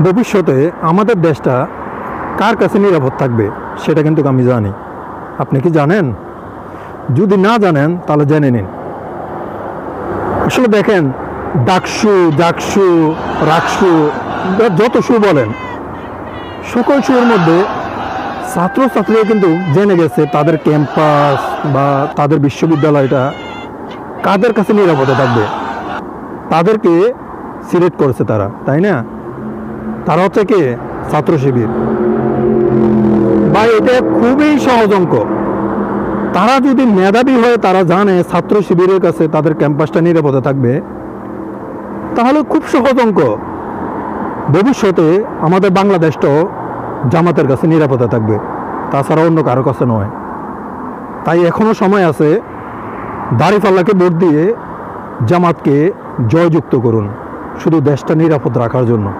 ভবিষ্যতে আমাদের দেশটা কার কাছে নিরাপদ থাকবে সেটা কিন্তু আমি জানি। আপনি কি জানেন? যদি না জানেন তাহলে জেনে নিন। আসলে দেখেন, ডাকসু, জাকসু, রাকসু, যত শু বলেন, সকল শুয়ের মধ্যে ছাত্রছাত্রীরা কিন্তু জেনে গেছে তাদের ক্যাম্পাস বা তাদের বিশ্ববিদ্যালয়টা কাদের কাছে নিরাপদে থাকবে। তাদেরকে সিলেক্ট করেছে তারা, তাই না? তারা হচ্ছে কি? ছাত্র শিবির। বা এটা খুবই সহজ অঙ্ক। তারা যদি মেধাবী হয়, তারা জানে ছাত্র শিবিরের কাছে তাদের ক্যাম্পাসটা নিরাপদে থাকবে, তাহলে খুব সহজ অঙ্ক। ভবিষ্যতে আমাদের বাংলাদেশটাও জামাতের কাছে নিরাপদে থাকবে, তাছাড়া অন্য কারো কাছে নয়। তাই এখনো সময় আছে, দাঁড়িপাল্লাকে ভোট দিয়ে জামাতকে জয়যুক্ত করুন, শুধু দেশটা নিরাপদ রাখার জন্য।